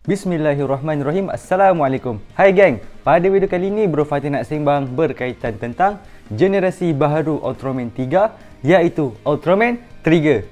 Bismillahirrahmanirrahim. Assalamualaikum. Hai geng, pada video kali ini Bro Fatih nak sembang berkaitan tentang generasi baharu Ultraman 3, iaitu Ultraman Trigger.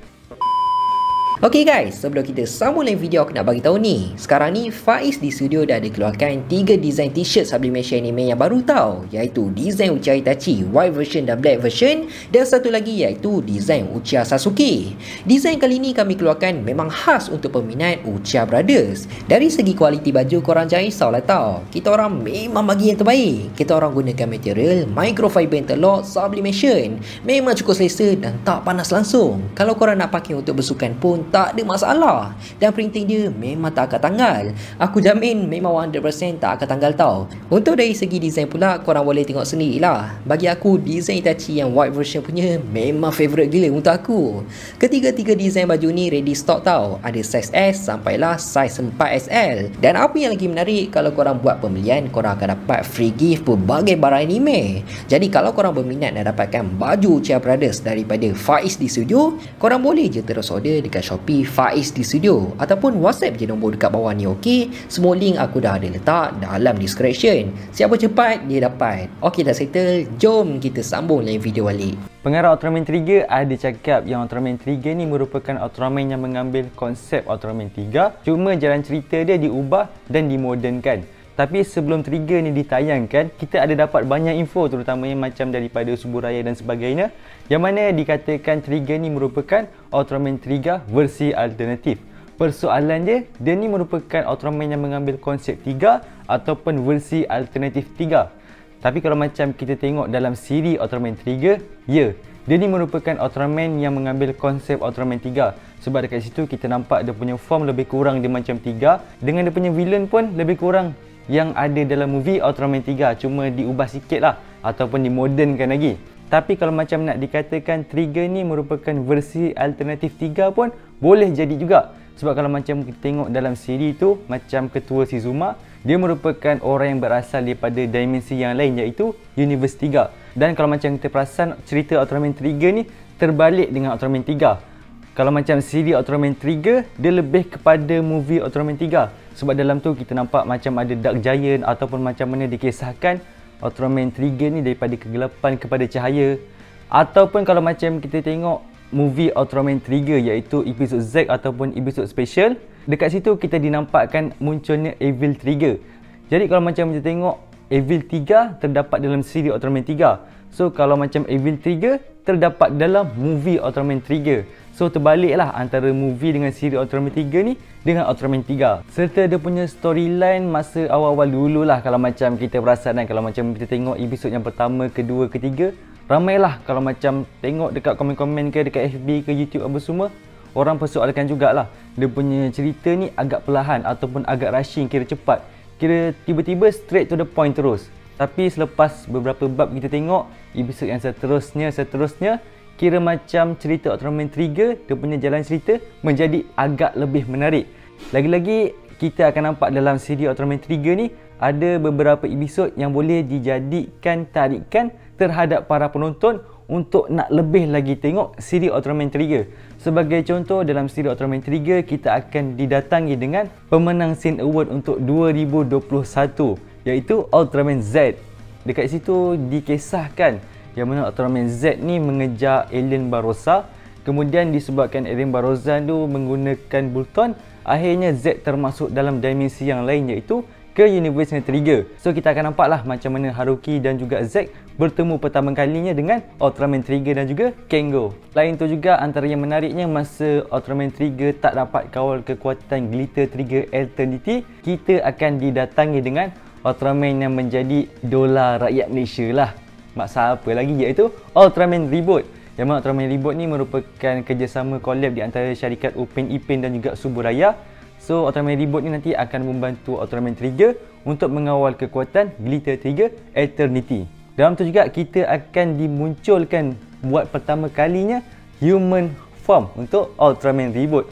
Ok guys, sebelum kita sambung lain video, aku nak bagi tahu ni. Sekarang ni Faiz di studio dah ada keluarkan 3 design t-shirt sublimation anime yang baru tau, iaitu design Uchiha Itachi white version dan black version, dan satu lagi iaitu design Uchiha Sasuke. Design kali ni kami keluarkan memang khas untuk peminat Uchiha Brothers. Dari segi kualiti baju korang jangan risaulah tau, kita orang memang bagi yang terbaik. Kita orang gunakan material microfiber interlock sublimation, memang cukup selesa dan tak panas langsung. Kalau korang nak pakai untuk bersukan pun tak ada masalah, dan printing dia memang tak akan tanggal. Aku jamin memang 100% tak akan tanggal tau. Untuk dari segi design pula, korang boleh tengok sendiri lah. Bagi aku, design Itachi yang white version punya memang favourite gila untuk aku. Ketiga-tiga design baju ni ready stock tau. Ada size S sampailah size 4XL. Dan apa yang lagi menarik, kalau korang buat pembelian, korang akan dapat free gift berbagai barang anime. Jadi kalau korang berminat nak dapatkan baju Uchiha Brothers daripada Faiz di studio, korang boleh je terus order dekat Shopee Faiz di studio, ataupun WhatsApp je nombor dekat bawah ni. ok, semua link aku dah ada letak dalam description. Siapa cepat dia dapat. Ok, dah settle, jom kita sambung lain video balik. Pengarah Ultraman Trigger ada cakap yang Ultraman Trigger ni merupakan Ultraman yang mengambil konsep Ultraman 3, cuma jalan cerita dia diubah dan dimodernkan. Tapi sebelum Trigger ni ditayangkan, kita ada dapat banyak info, terutamanya macam daripada Suburaya dan sebagainya, yang mana dikatakan Trigger ni merupakan Ultraman Trigger versi alternatif. Persoalan dia ni merupakan Ultraman yang mengambil konsep 3 ataupun versi alternatif 3. Tapi kalau macam kita tengok dalam siri Ultraman Trigger, ya, dia ni merupakan Ultraman yang mengambil konsep Ultraman 3. Sebab dekat situ kita nampak dia punya form lebih kurang dia macam 3, dengan dia punya villain pun lebih kurang yang ada dalam movie Ultraman 3, cuma diubah sikit lah ataupun dimodernkan lagi. Tapi kalau macam nak dikatakan Trigger ni merupakan versi alternatif 3 pun boleh jadi juga. Sebab kalau macam kita tengok dalam siri tu, macam ketua Shizuma, dia merupakan orang yang berasal daripada dimensi yang lain, iaitu Universe 3. Dan kalau macam kita perasan, cerita Ultraman Trigger ni terbalik dengan Ultraman 3. Kalau macam siri Ultraman Trigger, dia lebih kepada movie Ultraman 3. Sebab dalam tu kita nampak macam ada Dark Giant, ataupun macam mana dikisahkan Ultraman Trigger ni daripada kegelapan kepada cahaya. Ataupun kalau macam kita tengok movie Ultraman Trigger, iaitu episod Z ataupun episod special, dekat situ kita dinampakkan munculnya Evil Trigger. Jadi kalau macam kita tengok, Evil 3 terdapat dalam siri Ultraman 3. So kalau macam Evil Trigger terdapat dalam movie Ultraman Trigger. So terbaliklah antara movie dengan siri Ultraman 3 ni dengan Ultraman 3. Serta dia punya storyline masa awal-awal dululah, kalau macam kita perasan. Dan kalau macam kita tengok episod yang pertama, kedua, ketiga, ramailah kalau macam tengok dekat komen-komen ke dekat FB ke YouTube apa semua, orang persoalkan jugalah dia punya cerita ni agak perlahan ataupun agak rushing, kira cepat, kira tiba-tiba straight to the point terus. Tapi selepas beberapa bab kita tengok episod yang seterusnya, kira macam cerita Ultraman Trigger, dia punya jalan cerita menjadi agak lebih menarik. Lagi-lagi kita akan nampak dalam siri Ultraman Trigger ni ada beberapa episod yang boleh dijadikan tarikan terhadap para penonton untuk nak lebih lagi tengok siri Ultraman Trigger. Sebagai contoh, dalam siri Ultraman Trigger kita akan didatangi dengan pemenang Scene Award untuk 2021, iaitu Ultraman Z. Dekat situ dikisahkan yang mana Ultraman Z ni mengejar alien Barrosa. Kemudian disebabkan alien Barrosa tu menggunakan Bulton, akhirnya Z termasuk dalam dimensi yang lain, iaitu ke universe Trigger. So kita akan nampaklah macam mana Haruki dan juga Z bertemu pertama kalinya dengan Ultraman Trigger dan juga Kengo. Lain tu juga, antara yang menariknya, masa Ultraman Trigger tak dapat kawal kekuatan Glitter Trigger Eternity, kita akan didatangi dengan Ultraman yang menjadi idola rakyat Malaysia lah. Mak siapa lagi, iaitu Ultraman Reboot. Yang mana Ultraman Reboot ni merupakan kerjasama collab di antara syarikat Upin Ipin dan juga Suburaya. So Ultraman Reboot ni nanti akan membantu Ultraman Trigger untuk mengawal kekuatan Glitter Trigger Eternity. Dalam tu juga kita akan dimunculkan buat pertama kalinya human form untuk Ultraman Reboot.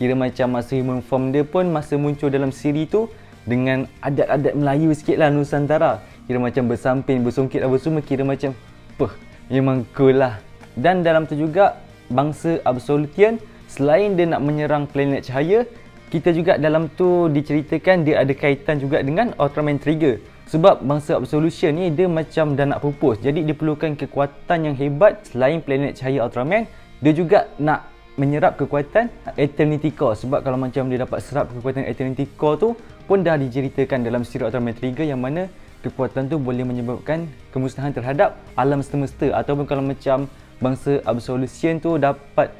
Kira macam masa human form dia pun masa muncul dalam siri tu dengan adat-adat Melayu sikit lah, Nusantara. Kira macam bersamping, bersungkit apa semua, kira macam memang cool lah. Dan dalam tu juga bangsa Absolution, selain dia nak menyerang planet cahaya, Kita juga dalam tu diceritakan dia ada kaitan juga dengan Ultraman Trigger. Sebab bangsa Absolution ni dia macam dah nak pupus. Jadi dia perlukan kekuatan yang hebat. Selain planet cahaya Ultraman, dia juga nak menyerap kekuatan Eternity Core. Sebab kalau macam dia dapat serap kekuatan Eternity Core tu pun dah diceritakan dalam siri Ultraman Trigger, yang mana kekuatan tu boleh menyebabkan kemusnahan terhadap alam semesta. Ataupun kalau macam bangsa Absolution tu dapat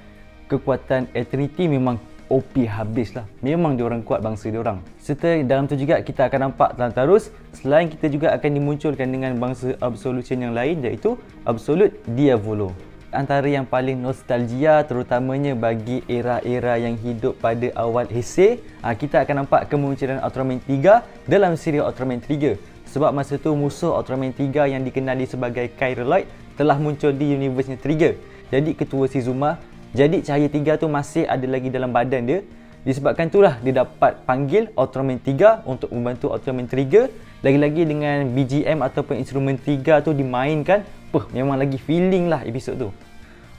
kekuatan Eternity, memang OP habis lah. Memang diorang kuat bangsa diorang. Serta dalam tu juga kita akan nampak terus, selain kita juga akan dimunculkan dengan bangsa Absolution yang lain, iaitu Absolute Diavolo. Antara yang paling nostalgia terutamanya bagi era-era yang hidup pada awal Heisei, kita akan nampak kemunculan Ultraman 3 dalam siri Ultraman Trigger. Sebab masa tu musuh Ultraman 3 yang dikenali sebagai Kyroloid telah muncul di universe-nya Trigger. Jadi ketua Shizuma, jadi cahaya 3 tu masih ada lagi dalam badan dia. Disebabkan itulah dia dapat panggil Ultraman 3 untuk membantu Ultraman Trigger. Lagi-lagi dengan BGM ataupun instrumen 3 tu dimainkan, memang lagi feeling lah episod tu.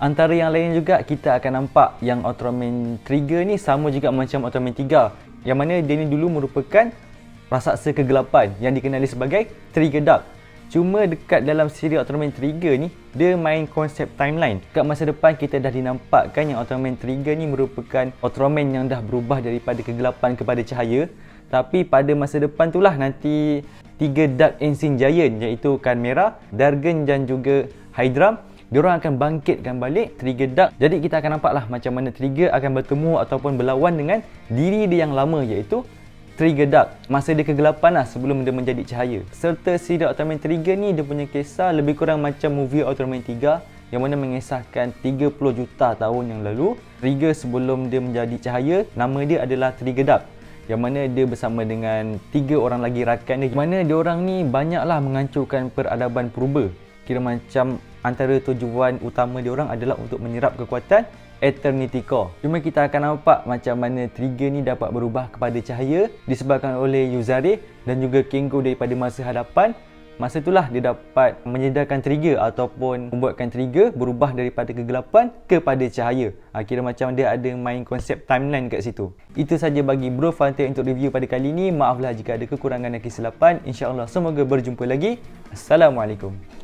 Antara yang lain juga kita akan nampak yang Ultraman Trigger ni sama juga macam Ultraman 3, yang mana dia ni dulu merupakan raksasa kegelapan yang dikenali sebagai Trigger Dark. Cuma dekat dalam siri Ultraman Trigger ni, dia main konsep timeline. Kat masa depan kita dah dinampakkan yang Ultraman Trigger ni merupakan Ultraman yang dah berubah daripada kegelapan kepada cahaya. Tapi pada masa depan tu lah nanti 3 Dark Ancient Giant, iaitu Chimera, Dargon dan juga Hydra, diorang akan bangkitkan balik Trigger Dark. Jadi kita akan nampak lah macam mana Trigger akan bertemu ataupun berlawan dengan diri dia yang lama, iaitu Trigger Dark masa dia kegelapan lah, sebelum dia menjadi cahaya. Serta siri Ultraman Trigger ni dia punya kisah lebih kurang macam movie Ultraman 3, yang mana mengisahkan 30 juta tahun yang lalu. Trigger sebelum dia menjadi cahaya, nama dia adalah Trigger Dark, yang mana dia bersama dengan 3 orang lagi rakan dia, mana diorang ni banyaklah menghancurkan peradaban purba. Kira macam antara tujuan utama diorang adalah untuk menyerap kekuatan Eternity Core. Cuma kita akan nampak macam mana Trigger ni dapat berubah kepada cahaya disebabkan oleh Yuzare dan juga Kengo daripada masa hadapan. Masa itulah dia dapat menyedarkan Trigger ataupun membuatkan Trigger berubah daripada kegelapan kepada cahaya. Kira macam dia ada main konsep timeline kat situ. Itu saja bagi Bro Frontier untuk review pada kali ini. Maaflah jika ada kekurangan dan kesilapan. InsyaAllah semoga berjumpa lagi. Assalamualaikum.